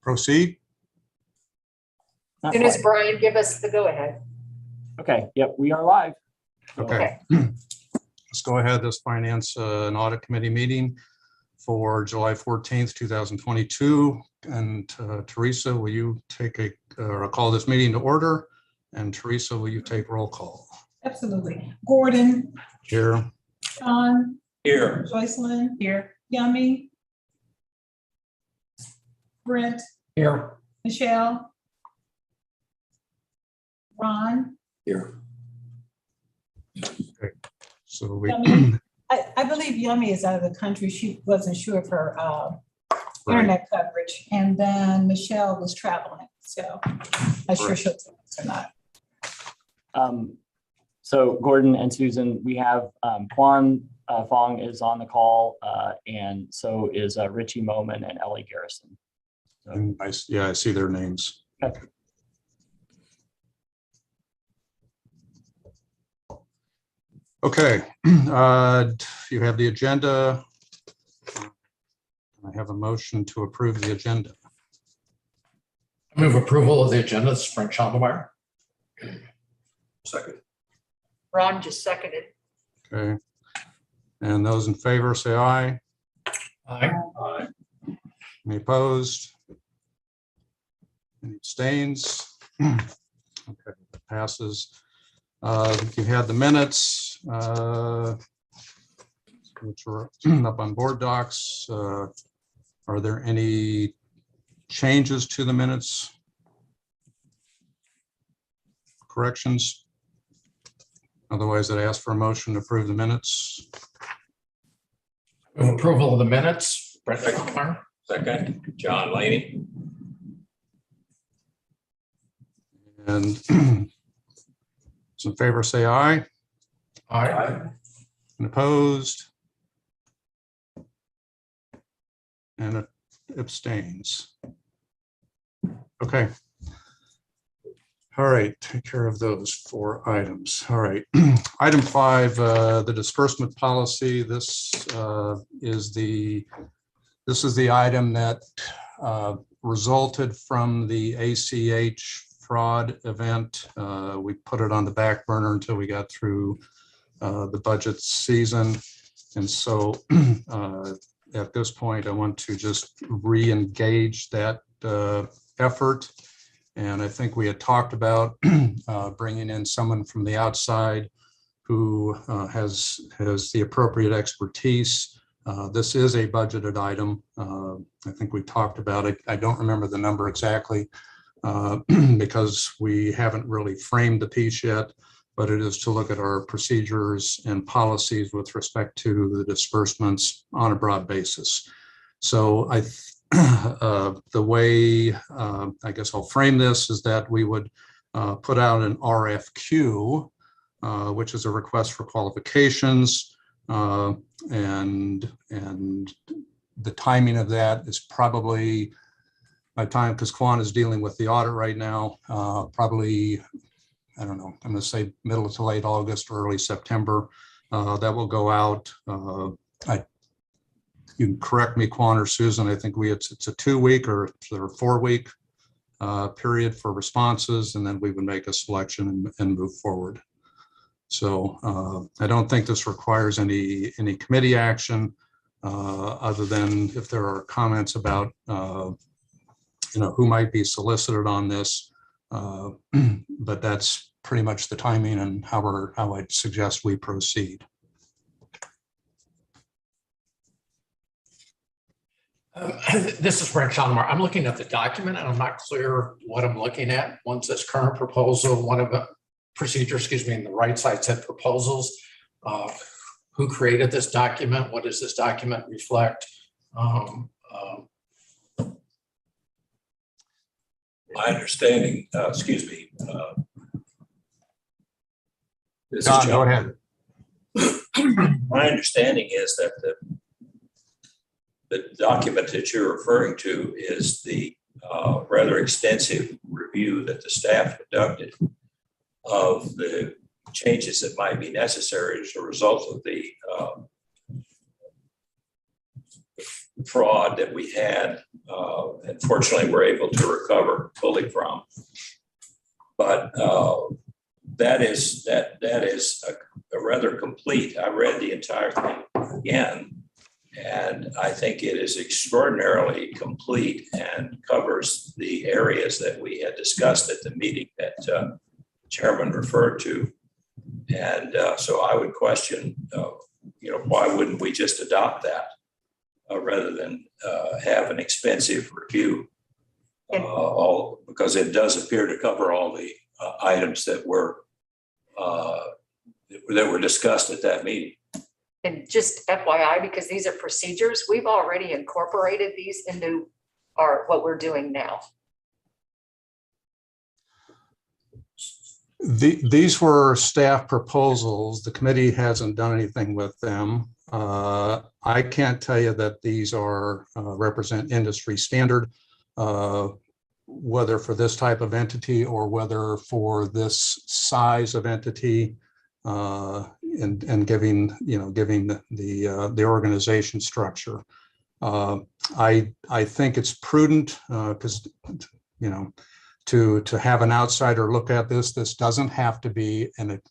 proceed? As Not soon as quite. Brian give us the go-ahead. Okay, yep, we are live. Okay. Let's go ahead. This Finance and Audit Committee meeting for July 14th, 2022. And Teresa, will you take a call this meeting to order? And Teresa, will you take roll call? Absolutely. Gordon, Here. Sean, Here. Joycelyn, here, Yummy, Brent, Here. Michelle, Ron, Here. So we, Yummy. I believe Yummy is out of the country. She wasn't sure of her internet coverage. And then Michelle was traveling. So I'm sure she'll tell us or not. So Gordon and Susan, we have Quan Fong is on the call, and so is Richie Moman and Ellie Garrison. So, I see their names. okay. Okay, you have the agenda. I have a motion to approve the agenda. I move approval of the agenda. This is Frank Schondelmeyer. Second. Ron just seconded. Okay. And those in favor say aye. Aye. Aye. Any opposed? Any abstains? Okay, that passes. You had the minutes, which were up on board docs. Are there any changes to the minutes? Corrections? Otherwise, I'd ask for a motion to approve the minutes. Move approval of the minutes. Brent Schondelmeyer. Second, John Laney. And those in favor say aye. Aye. And opposed? And abstains. Okay. All right, take care of those 4 items. All right. Item 5, the disbursement policy. This is the item that resulted from the ACH fraud event. We put it on the back burner until we got through the budget season. And so at this point, I want to just re-engage that effort. And I think we had talked about bringing in someone from the outside who has the appropriate expertise. This is a budgeted item. I think we talked about it. I don't remember the number exactly because we haven't really framed the piece yet, but it is to look at our procedures and policies with respect to the disbursements on a broad basis. So the way I guess I'll frame this is that we would put out an RFQ, which is a request for qualifications, and the timing of that is probably by time, because Quan is dealing with the audit right now, probably, I don't know, I'm going to say middle to late August, early September. That will go out. You can correct me, Quan or Susan. I think it's a 2-week or 4-week period for responses, and then we would make a selection and move forward. So I don't think this requires any committee action other than if there are comments about who might be solicited on this. But that's pretty much the timing and how I'd suggest we proceed. This is Brent Schondelmeyer. I'm looking at the document and I'm not clear what I'm looking at. One says current proposal, one of the procedure, and the right side said proposals. Who created this document? What does this document reflect? My understanding, excuse me. This is John, go John. ahead. My understanding is that the document that you're referring to is the rather extensive review that the staff conducted of the changes that might be necessary as a result of the fraud that we had and fortunately we're able to recover fully from. But that is a rather complete. I read the entire thing again, and I think it is extraordinarily complete and covers the areas that we had discussed at the meeting that Chairman referred to. And so I would question, why wouldn't we just adopt that rather than have an expensive review? Because it does appear to cover all the items that were discussed at that meeting. And just FYI, because these are procedures, we've already incorporated these into what we're doing now. These were staff proposals. The committee hasn't done anything with them. I can't tell you that these are represent industry standard, whether for this type of entity or whether for this size of entity, and giving the organization structure. I think it's prudent because to have an outsider look at this. This doesn't have to be an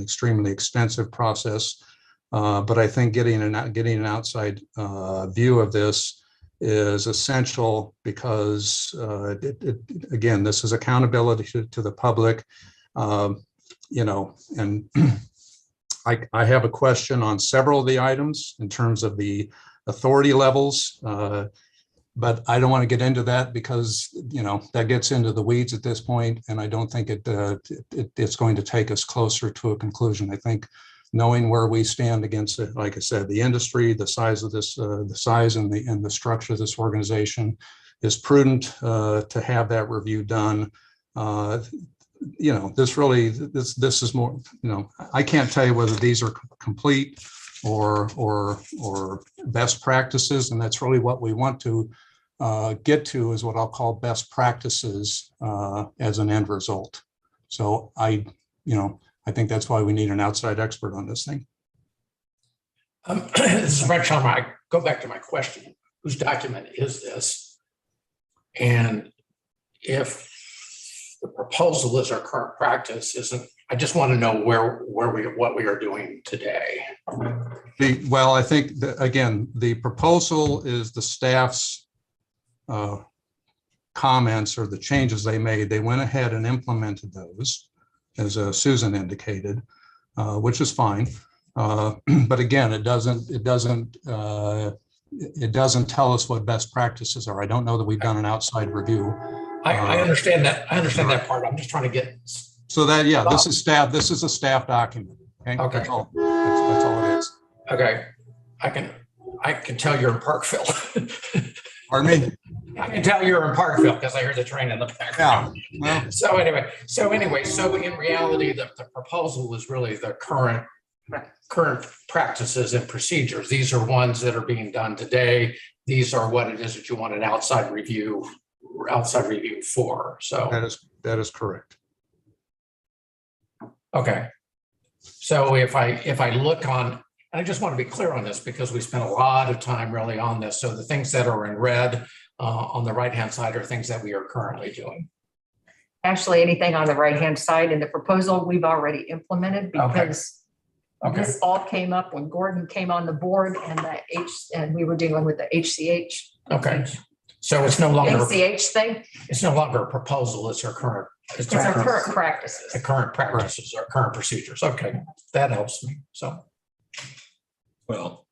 extremely extensive process, but I think getting an outside view of this is essential because again, this is accountability to the public, and I have a question on several of the items in terms of the authority levels. But I don't want to get into that because, that gets into the weeds at this point, and I don't think it's going to take us closer to a conclusion. I think knowing where we stand against it, like I said, the industry, the size of this, the size and the structure of this organization is prudent to have that review done. This is more, I can't tell you whether these are complete or best practices, and that's really what we want to get to, is what I'll call best practices as an end result. So I think that's why we need an outside expert on this thing. This is Brent Schommer. I go back to my question: whose document is this? And if the proposal is our current practice, I just want to know what we are doing today. Well, I think again, the proposal is the staff's comments or the changes they made. They went ahead and implemented those, as Susan indicated, which is fine. But again, it doesn't tell us what best practices are. I don't know that we've done an outside review. I understand that. I understand that part. I'm just trying to get. So that, yeah, this is staff. This is a staff document. Okay. That's all it is. Okay. I can tell you're in Parkville. Pardon me? I can tell you're in Parkville because I heard the train in the background. Yeah. Well, So in reality, the proposal is really the current practices and procedures. These are ones that are being done today. These are what it is that you want an outside review for. So that is correct. Okay. So if I look on, and I just want to be clear on this because we spent a lot of time really on this. So the things that are in red on the right-hand side are things that we are currently doing. Actually, anything on the right-hand side in the proposal, we've already implemented because this all came up when Gordon came on the board and we were dealing with the HCH. Okay. So it's no longer HCH thing. It's no longer a proposal. It's our current. It's our current practices. The current practices, our current procedures. Okay, that helps me. So, Well,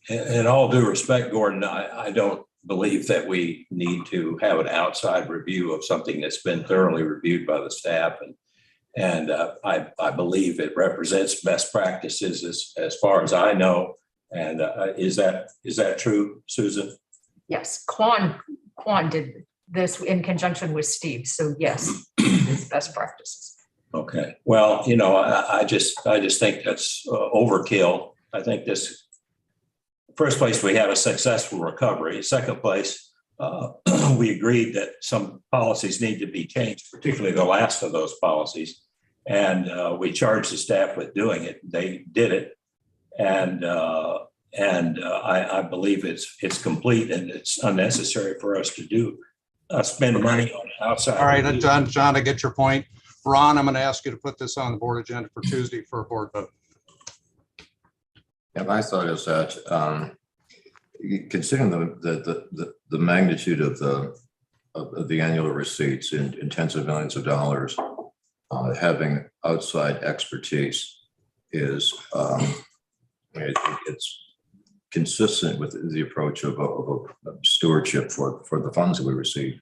in all due respect, Gordon, I don't believe that we need to have an outside review of something that's been thoroughly reviewed by the staff, and I believe it represents best practices as far as I know. And is that true, Susan? Yes, Quan did this in conjunction with Steve. So yes, it's best practices. Okay. Well, I just think that's overkill. I think this, first place, we had a successful recovery. Second place, we agreed that some policies need to be changed, particularly the last of those policies. And we charged the staff with doing it. They did it. And And I believe it's complete, and it's unnecessary for us to spend money on outside. All right, John, I get your point. Ron, I'm going to ask you to put this on the board agenda for Tuesday for a board vote. Yeah, my thought is that considering the magnitude of the annual receipts in tens of millions of dollars, having outside expertise is it's consistent with the approach of stewardship for the funds that we receive.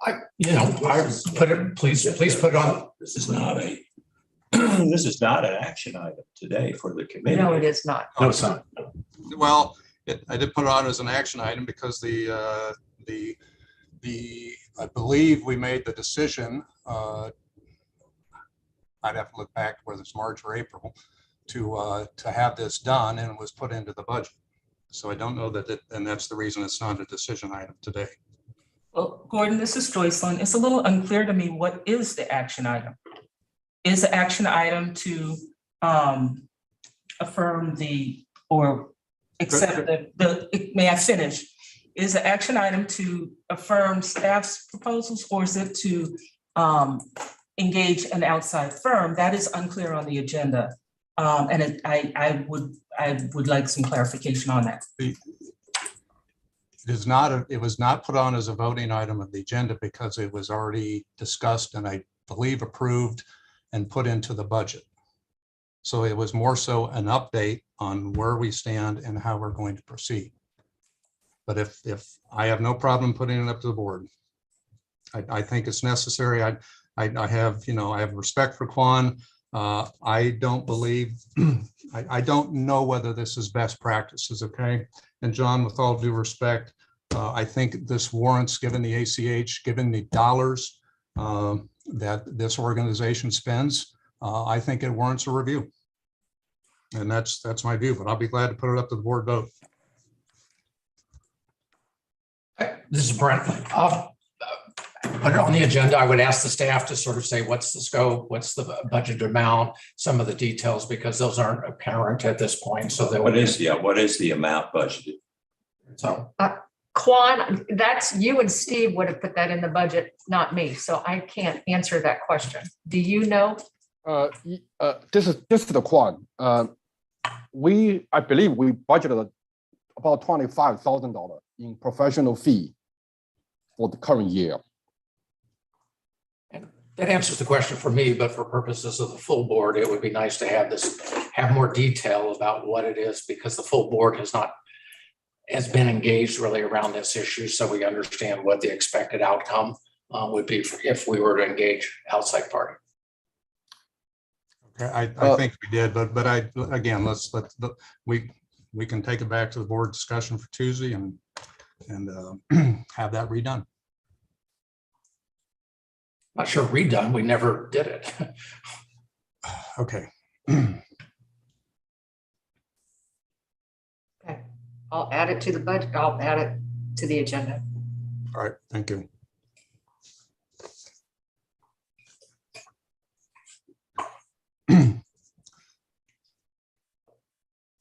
I put it, please put it on. This is not a this is not an action item today for the committee. No, it is not. No, it's not. Well, I did put it on as an action item because I believe we made the decision, I'd have to look back whether it's March or April, to have this done, and it was put into the budget. So I don't know that and that's the reason it's not a decision item today. Well, Gordon, this is Joycelyn. It's a little unclear to me, what is the action item? Is the action item to affirm or accept may I finish? Is the action item to affirm staff's proposals, or is it to engage an outside firm? That is unclear on the agenda. And I would like some clarification on that. It was not put on as a voting item of the agenda because it was already discussed and I believe approved and put into the budget. So it was more so an update on where we stand and how we're going to proceed. But if I have no problem putting it up to the board, I think it's necessary. I have respect for Quan. I don't believe, I don't know whether this is best practices, okay? And John, with all due respect, I think this warrants, given the ACH, given the dollars that this organization spends, I think it warrants a review. And that's my view, but I'll be glad to put it up to the board vote. This is Brent. I'll put it on the agenda. I would ask the staff to sort of say, what's the scope, what's the budget amount, some of the details, because those aren't apparent at this point. So that what is the amount budgeted? So Quan, that's you and Steve would have put that in the budget, not me. So I can't answer that question. Do you know? This is the Quan. I believe we budgeted about $25,000 in professional fee for the current year. and that answers the question for me, but for purposes of the full board, it would be nice to have more detail about what it is, because the full board has been engaged really around this issue. So we understand what the expected outcome would be if we were to engage outside party. Okay, I think we did, but again, we can take it back to the board discussion for Tuesday and have that redone. Not sure redone, we never did it. Okay. Okay, I'll add it to the budget. I'll add it to the agenda. All right, thank you.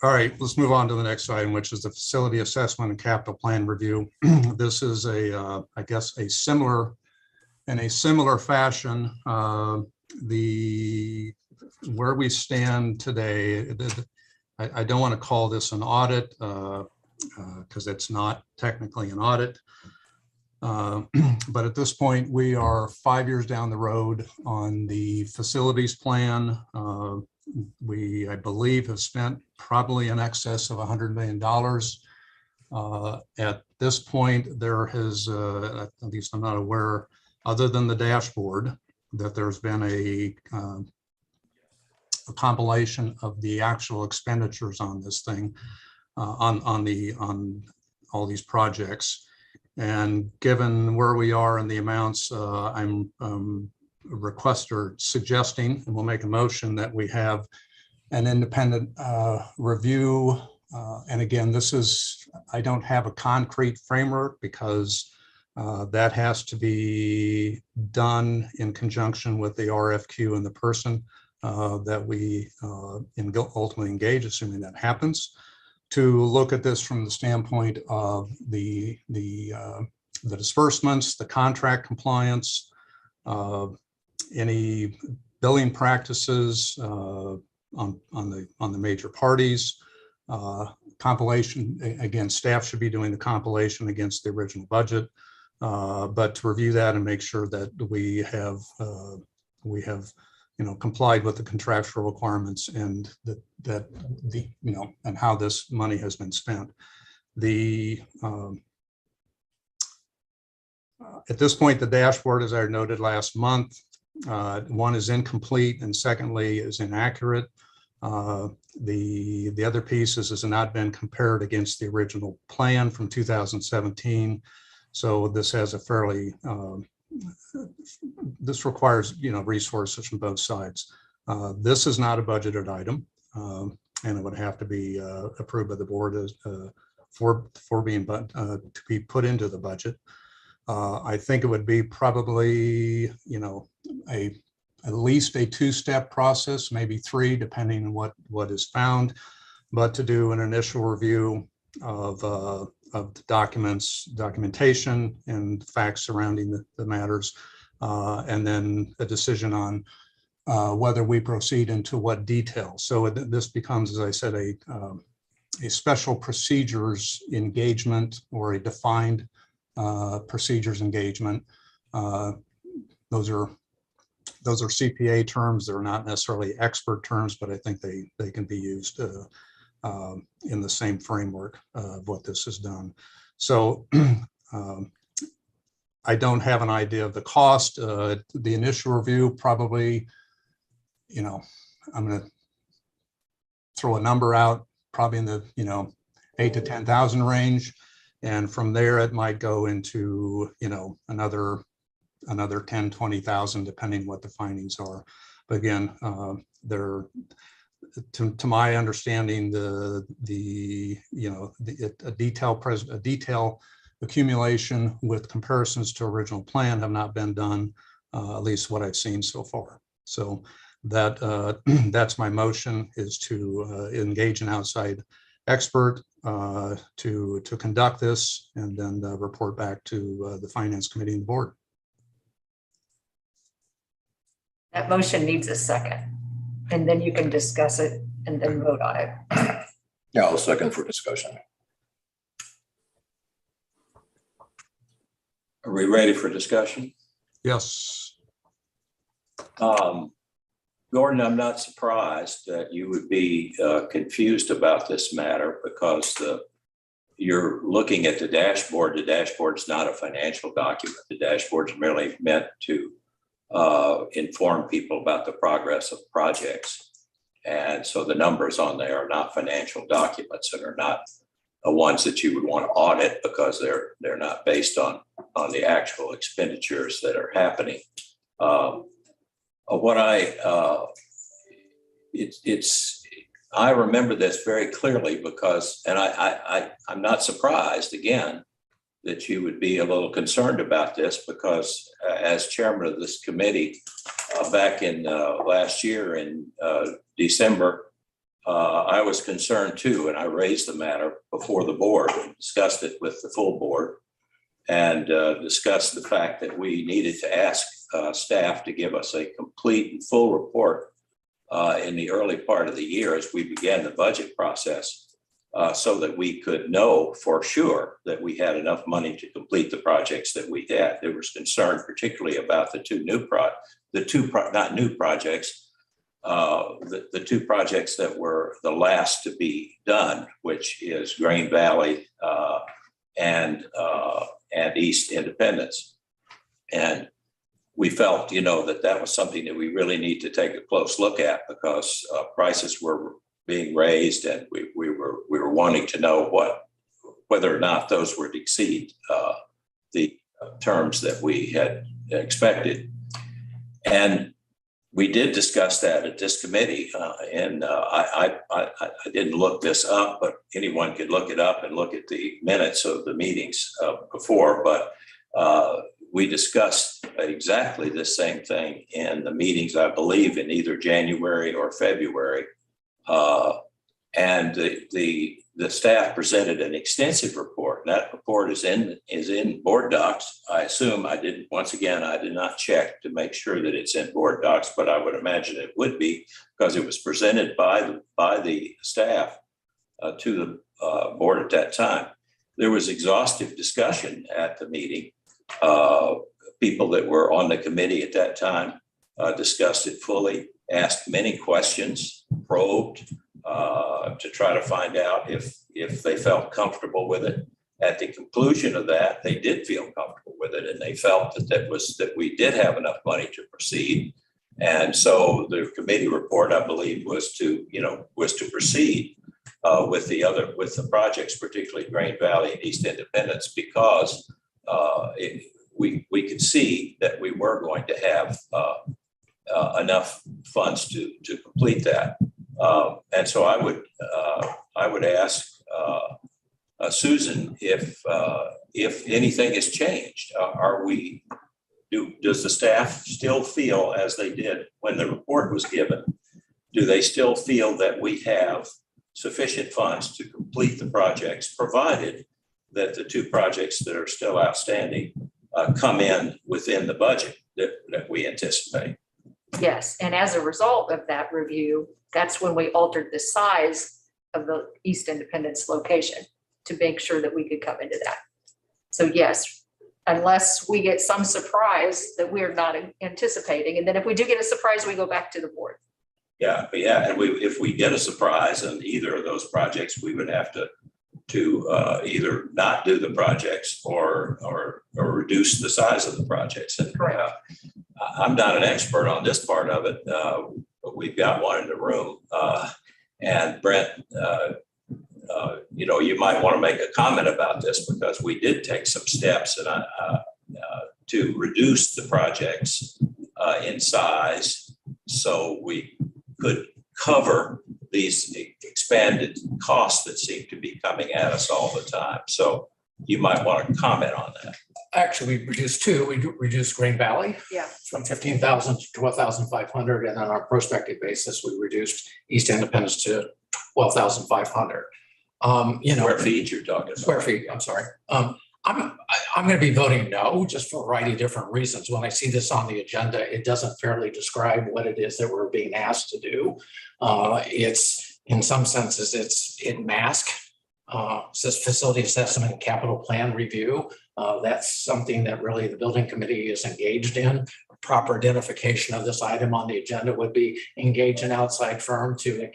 All right, let's move on to the next item, which is the facility assessment and capital plan review. This is I guess in a similar fashion, where we stand today. I don't want to call this an audit because it's not technically an audit. But at this point, we are 5 years down the road on the facilities plan. I believe, have spent probably in excess of $100 million. At this point, there has, at least I'm not aware, other than the dashboard, that there's been a compilation of the actual expenditures on this thing, on all these projects. And given where we are in the amounts, I'm suggesting, and we'll make a motion that we have an independent review. And again, I don't have a concrete framework because that has to be done in conjunction with the RFQ and the person. that we ultimately engage, assuming that happens, to look at this from the standpoint of the disbursements, the contract compliance, any billing practices on the major parties, compilation. Again, staff should be doing the compilation against the original budget, but to review that and make sure that we have complied with the contractual requirements and and how this money has been spent. At this point, the dashboard, as I noted last month, one is incomplete and secondly is inaccurate. The other pieces has not been compared against the original plan from 2017. So this has a fairly, this requires, resources from both sides. This is not a budgeted item, and it would have to be approved by the board for being to be put into the budget. I think it would be probably, at least a two-step process, maybe three, depending on what is found, but to do an initial review of the documentation and facts surrounding the matters, and then a decision on whether we proceed into what detail. So this becomes, as I said, a special procedures engagement or a defined procedures engagement. Those are CPA terms. They're not necessarily expert terms, but I think they can be used in the same framework of what this has done. So I don't have an idea of the cost. The initial review probably, I'm going to throw a number out, probably in the 8,000 to 10,000 range, and from there it might go into another 10,000, 20,000, depending what the findings are. But again, they're, to my understanding, a detail accumulation with comparisons to original plan have not been done, at least what I've seen so far. So that's my motion, is to engage an outside expert to conduct this, and then report back to the Finance Committee and the board. That motion needs a second, and then you can discuss it and then vote on it. Yeah, I'll second for discussion. Are we ready for discussion? Yes. Gordon, I'm not surprised that you would be confused about this matter, because you're looking at the dashboard. The dashboard's not a financial document. The dashboard's merely meant to inform people about the progress of projects. And so the numbers on there are not financial documents and are not ones that you would want to audit, because they're not based on the actual expenditures that are happening. I remember this very clearly, because, and I'm not surprised again that you would be a little concerned about this, because as chairman of this committee back in last year in December, I was concerned too, and I raised the matter before the board and discussed it with the full board, and discussed the fact that we needed to ask staff to give us a complete and full report in the early part of the year as we began the budget process, so that we could know for sure that we had enough money to complete the projects that we had. There was concern particularly about the two projects that were the last to be done, which is Grain Valley and East Independence. And we felt, that was something that we really need to take a close look at, because prices were being raised, and we were wanting to know whether or not those would exceed the terms that we had expected. And we did discuss that at this committee, and I didn't look this up, but anyone could look it up and look at the minutes of the meetings before. But we discussed exactly the same thing in the meetings, I believe, in either January or February. And the staff presented an extensive report. And that report is in board docs. I assume I did not check to make sure that it's in board docs, but I would imagine it would be because it was presented by the staff to the board at that time. There was exhaustive discussion at the meeting. People that were on the committee at that time discussed it fully, asked many questions, probed to try to find out if they felt comfortable with it. At the conclusion of that, they did feel comfortable with it, and they felt that we did have enough money to proceed. And so the committee report, I believe, was to proceed with the projects, particularly Grain Valley and East Independence, because we could see that we were going to have enough funds to complete that. And so I would ask Susan if anything has changed. Does the staff still feel as they did when the report was given? Do they still feel that we have sufficient funds to complete the projects, provided that the two projects that are still outstanding come in within the budget that we anticipate? Yes, and as a result of that review, that's when we altered the size of the East Independence location to make sure that we could come into that. So yes, unless we get some surprise that we're not anticipating. And then if we do get a surprise, we go back to the board. Yeah. And if we get a surprise on either of those projects, we would have to either not do the projects or reduce the size of the projects. And I'm not an expert on this part of it, but we've got one in the room. And Brent, you might want to make a comment about this, because we did take some steps to reduce the projects in size so we could cover these expanded costs that seem to be coming at us all the time. So you might want to comment on that. Actually, we reduced two. We reduced Grain Valley from 15,000 to 12,500. And on our prospective basis, we reduced East Independence to 12,500. Square feet you're talking about. Square feet, I'm sorry. I'm going to be voting no, just for a variety of different reasons. When I see this on the agenda, it doesn't fairly describe what it is that we're being asked to do. It's, in some senses, it masks, says facility assessment and capital plan review. That's something that really the building committee is engaged in. Proper identification of this item on the agenda would be engage an outside firm to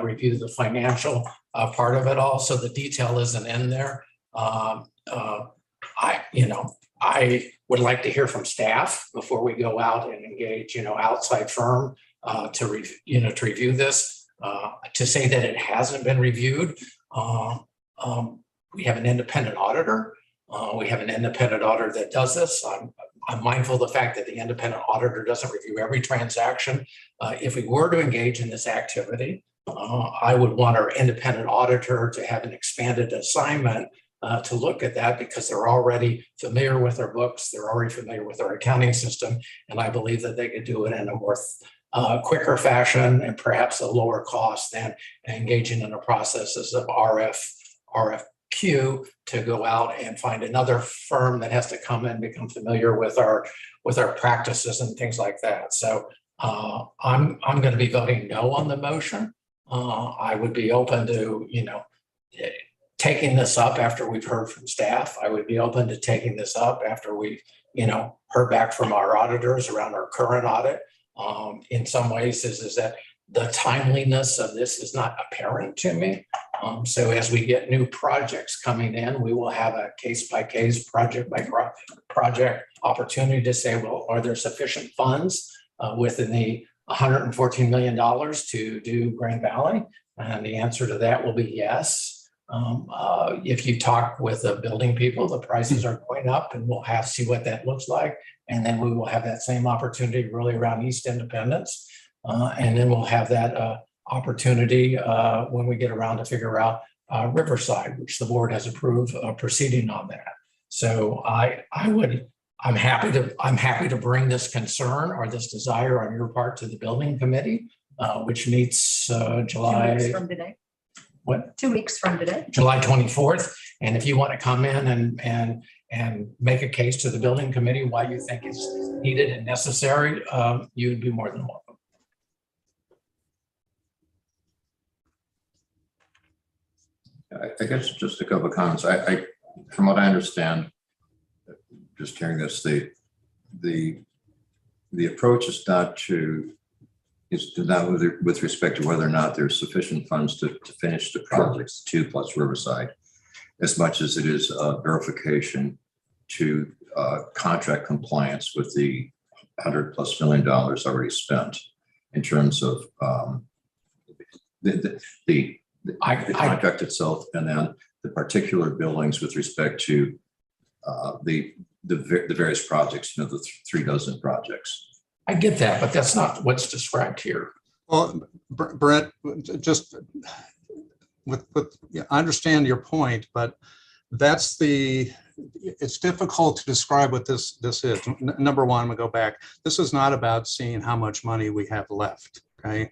review the financial part of it all. So the detail isn't in there. I would like to hear from staff before we go out and engage, outside firm to review this. To say that it hasn't been reviewed, we have an independent auditor. We have an independent auditor that does this. I'm mindful of the fact that the independent auditor doesn't review every transaction. If we were to engage in this activity, I would want our independent auditor to have an expanded assignment to look at that, because they're already familiar with our books. They're already familiar with our accounting system. And I believe that they could do it in a more quicker fashion and perhaps a lower cost than engaging in the processes of RFQ to go out and find another firm that has to come and become familiar with our practices and things like that. So I'm going to be voting no on the motion. I would be open to, taking this up after we've heard from staff. I would be open to taking this up after we've, heard back from our auditors around our current audit. In some ways is that the timeliness of this is not apparent to me. So as we get new projects coming in, we will have a case by case, project by project opportunity to say, well, are there sufficient funds within the $114 million to do Grain Valley? And the answer to that will be yes. If you talk with the building people, the prices are going up, and we'll have to see what that looks like. And then we will have that same opportunity really around East Independence. And then we'll have that opportunity when we get around to figure out Riverside, which the board has approved proceeding on that. So I I'm happy to bring this concern or this desire on your part to the building committee, which meets 2 weeks July, from today. what? 2 weeks from today. July 24th. And if you want to come in and make a case to the building committee why you think it's needed and necessary, you'd be more than welcome. I guess just a couple of comments. From what I understand, just hearing this, the approach is not with respect to whether or not there's sufficient funds to finish the projects, 2 plus Riverside, as much as it is verification to contract compliance with the $100+ million already spent in terms of the contract itself, and then the particular buildings with respect to the various projects, the 3 dozen projects. I get that, but that's not what's described here. Well, Brett, just I understand your point, but it's difficult to describe what this is. Number one, I'm gonna go back. This is not about seeing how much money we have left, okay?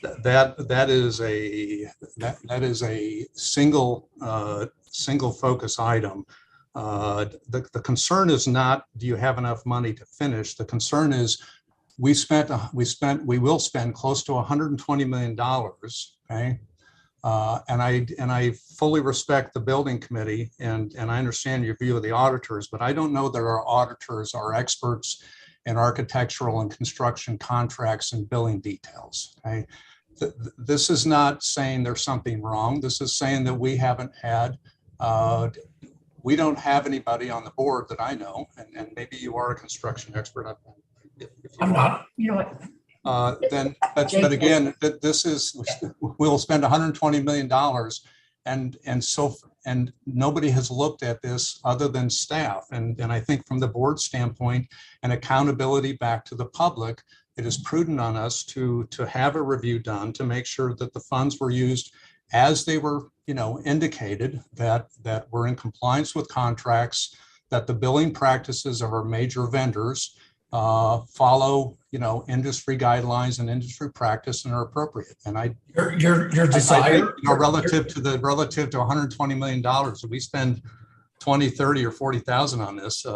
That is a single focus item. The concern is not, do you have enough money to finish? The concern is we will spend close to $120 million, okay? And I fully respect the building committee and I understand your view of the auditors, but I don't know that our auditors are experts in architectural and construction contracts and billing details, okay? This is not saying there's something wrong. This is saying that we haven't had, we don't have anybody on the board that I know, and maybe you are a construction expert. I'm not. You know what? But again, this is, we'll spend $120 million and nobody has looked at this other than staff. And I think from the board standpoint and accountability back to the public, it is prudent on us to have a review done to make sure that the funds were used as they were, indicated, that we're in compliance with contracts, that the billing practices of our major vendors follow, industry guidelines and industry practice and are appropriate. And Your desire, relative to $120 million, we spend 20, 30, or 40,000 on this.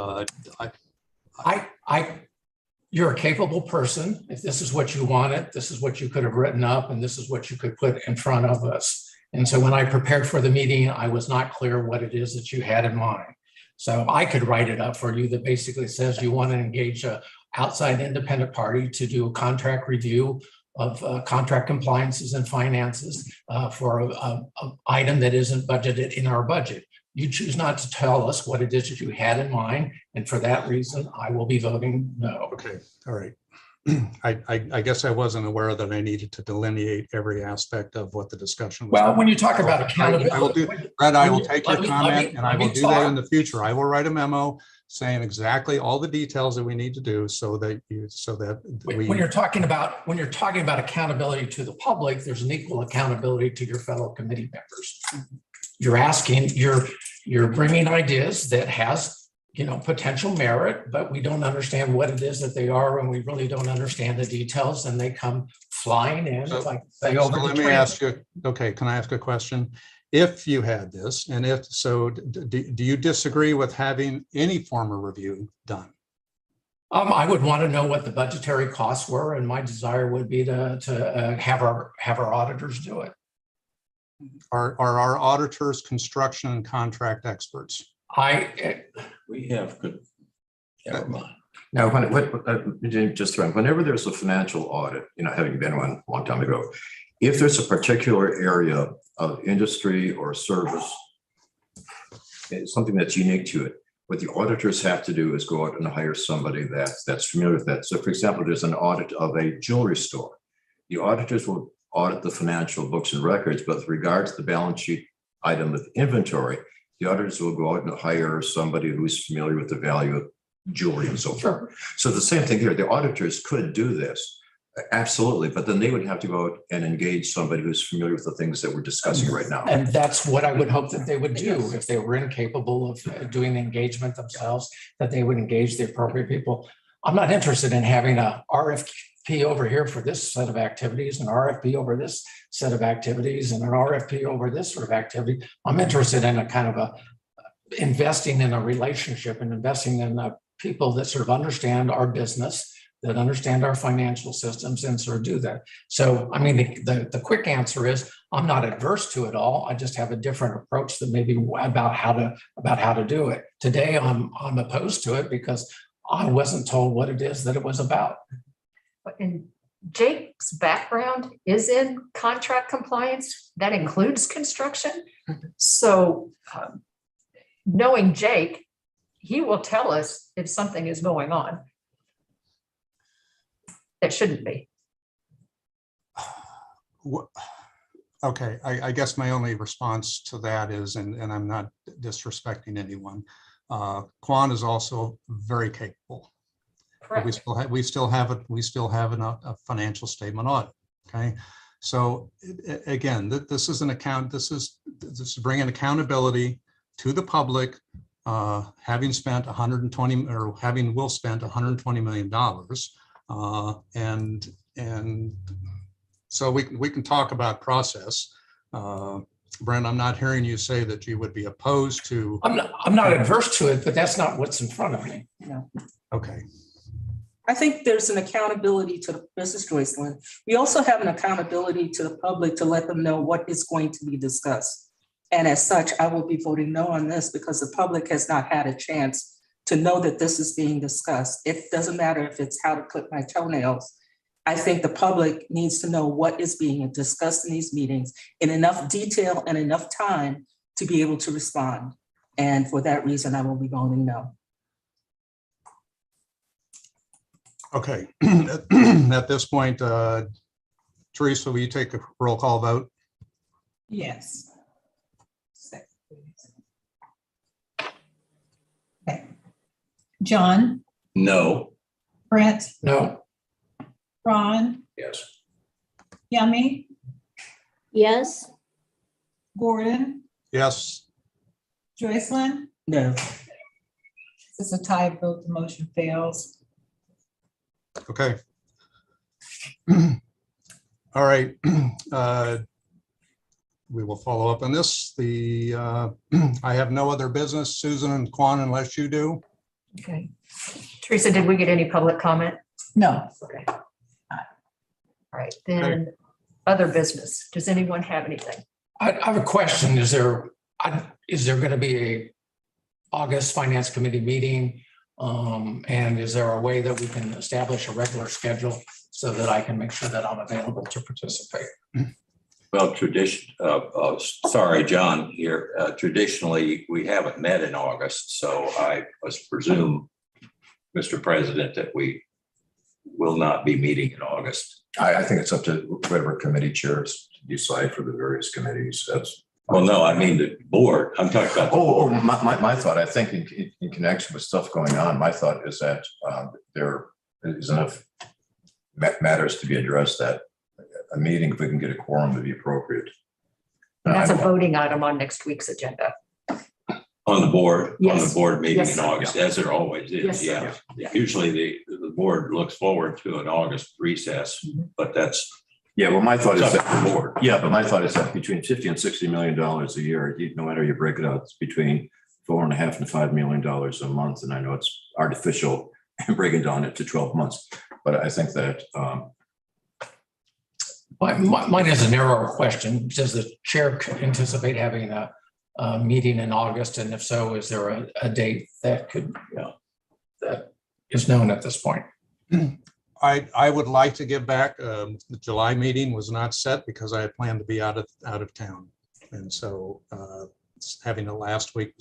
You're a capable person. If this is what you wanted, this is what you could have written up, and this is what you could put in front of us. And so when I prepared for the meeting, I was not clear what it is that you had in mind. So I could write it up for you that basically says you want to engage an outside independent party to do a contract review of contract compliances and finances for an item that isn't budgeted in our budget. You choose not to tell us what it is that you had in mind. And for that reason, I will be voting no. Okay, all right. I guess I wasn't aware that I needed to delineate every aspect of what the discussion was. Well, when you talk about accountability, Brett, I will take your comment and I will do that in the future. I will write a memo saying exactly all the details that we need to do when you're talking about accountability to the public, there's an equal accountability to your fellow committee members. You're bringing ideas that has potential merit, but we don't understand what it is that they are, and we really don't understand the details, and they come flying in. So let me ask you, okay, can I ask a question? If you had this, and if so, do you disagree with having any form of review done? I would want to know what the budgetary costs were, and my desire would be to have our auditors do it. Are our auditors construction and contract experts? We have good. Never mind. Now, whenever there's a financial audit, having been one a long time ago, if there's a particular area of industry or service, something that's unique to it, what the auditors have to do is go out and hire somebody that's familiar with that. So, for example, there's an audit of a jewelry store. The auditors will audit the financial books and records, but with regard to the balance sheet item of inventory, the auditors will go out and hire somebody who's familiar with the value of jewelry and so forth. Sure. So the same thing here, the auditors could do this. Absolutely, but then they would have to go out and engage somebody who's familiar with the things that we're discussing right now. And that's what I would hope that they would do if they were incapable of doing the engagement themselves, that they would engage the appropriate people. I'm not interested in having a RFP over here for this set of activities, an RFP over this set of activities, and an RFP over this sort of activity. I'm interested in a kind of investing in a relationship and investing in people that sort of understand our business, that understand our financial systems and sort of do that. So, I mean, the quick answer is I'm not adverse to it all. I just have a different approach that maybe about how to do it. Today, I'm opposed to it because I wasn't told what it is that it was about. And Jake's background is in contract compliance. That includes construction. So knowing Jake, he will tell us if something is going on that shouldn't be. Okay, I guess my only response to that is, and I'm not disrespecting anyone, Quan is also very capable. But we still have a financial statement audit. Okay, so again, this is an account. This is bringing accountability to the public. Having spent 120 or having will spent $120 million, and so we can talk about process. Brent, I'm not hearing you say that you would be opposed to. I'm not adverse to it, but that's not what's in front of me. No. Okay. I think there's an accountability to Mrs. Joycelyn. We also have an accountability to the public to let them know what is going to be discussed. And as such, I will be voting no on this because the public has not had a chance to know that this is being discussed. It doesn't matter if it's how to clip my toenails. I think the public needs to know what is being discussed in these meetings in enough detail and enough time to be able to respond. And for that reason, I will be voting no. Okay. At this point, Teresa, will you take a roll call vote? Yes. Okay. John, No. Brent, No. Ron, Yes. Yummy, Yes. Gordon, Yes. Joycelyn. No. It's a tie vote, the motion fails. Okay. All right. We will follow up on this. I have no other business, Susan and Quan, unless you do. Okay. Teresa, did we get any public comment? No. Okay. All right, then other business. Does anyone have anything? I have a question. Is there going to be a August Finance Committee meeting? And is there a way that we can establish a regular schedule so that I can make sure that I'm available to participate? Well, sorry, John here. Traditionally, we haven't met in August, so I must presume, Mr. President, that we will not be meeting in August. I think it's up to whatever committee chairs to decide for the various committees. Well, no, I mean the board. I'm talking about. My thought, I think in connection with stuff going on, my thought is that there is enough matters to be addressed that a meeting, if we can get a quorum, would be appropriate. And that's a voting item on next week's agenda. On the board, Yes. on the board meeting Yes, in sir. August, as there always Yes, is, sir. yeah. Usually the board looks forward to an August recess, but that's Yeah, well, my thought is up to that the board. Yeah, but my thought is that between $50 and $60 million a year, no matter you break it out, it's between $4.5 and $5 million a month. And I know it's artificial breaking down it to 12 months, but I think that Mine is a narrower question. Does the chair anticipate having a meeting in August? And if so, is there a date that could, that is known at this point? I would like to give back. The July meeting was not set because I had planned to be out of town. And so having it last week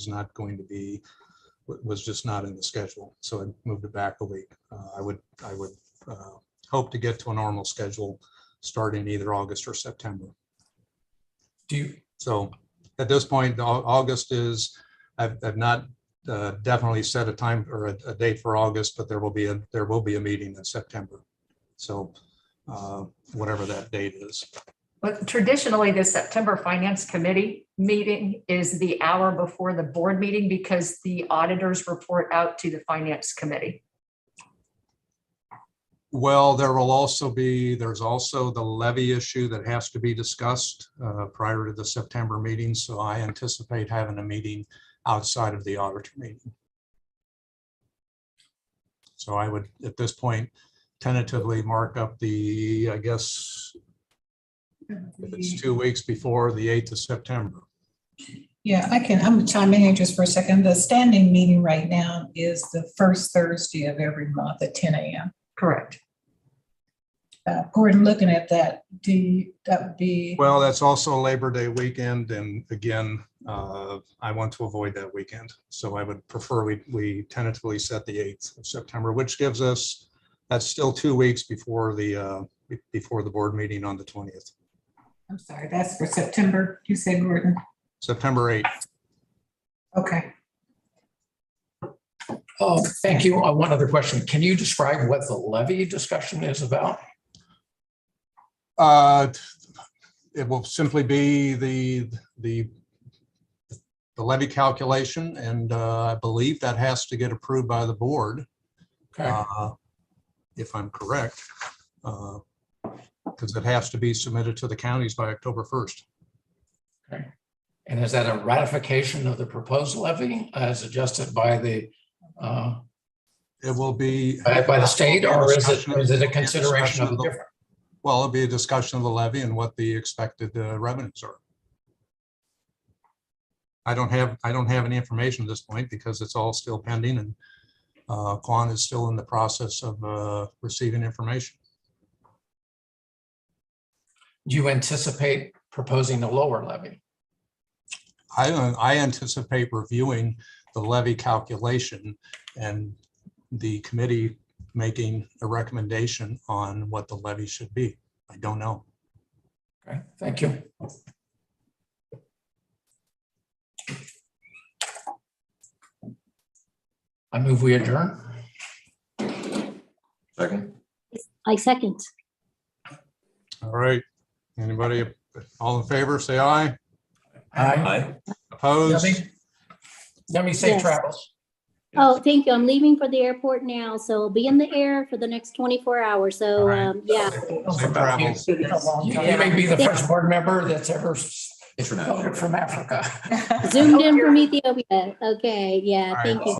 was just not in the schedule. So I moved it back a week. I would hope to get to a normal schedule starting either August or September. So at this point, August is, I've not definitely set a time or a date for August, but there will be a meeting in September. So whatever that date is. But traditionally, the September Finance Committee meeting is the hour before the board meeting because the auditors report out to the Finance Committee. Well, there's also the levy issue that has to be discussed prior to the September meeting. So I anticipate having a meeting outside of the auditor meeting. So I would, at this point, tentatively mark up the, I guess, it's 2 weeks before the 8th of September. Yeah, I'm gonna chime in here just for a second. The standing meeting right now is the first Thursday of every month at 10 a.m. Correct. Gordon, looking at that, that would be, Well, that's also Labor Day weekend. And again, I want to avoid that weekend. So I would prefer we tentatively set the 8th of September, which gives us, that's still 2 weeks before the board meeting on the 20th. I'm sorry, that's for September, you said, Gordon? September 8th. Okay. Oh, thank you. One other question. Can you describe what the levy discussion is about? It will simply be the levy calculation, and I believe that has to get approved by the board. Okay. If I'm correct, because it has to be submitted to the counties by October 1st. Okay. And is that a ratification of the proposed levy as adjusted by the It will be by the state, or is it a consideration of the different? Well, it'll be a discussion of the levy and what the expected revenues are. I don't have any information at this point because it's all still pending, and Quan is still in the process of receiving information. Do you anticipate proposing a lower levy? I anticipate reviewing the levy calculation and the committee making a recommendation on what the levy should be. I don't know. Okay, thank you. I move we adjourn. Second? I second. All right. Anybody, all in favor, say aye. Aye. Opposed? Yummy, safe Yes. travels. Oh, thank you. I'm leaving for the airport now, so I'll be in the air for the next 24 hours. So, All right. yeah. Safe travels. You may be the first board member that's ever International. voted from Africa. Zoomed in from Ethiopia. Okay, yeah, All right. thank you.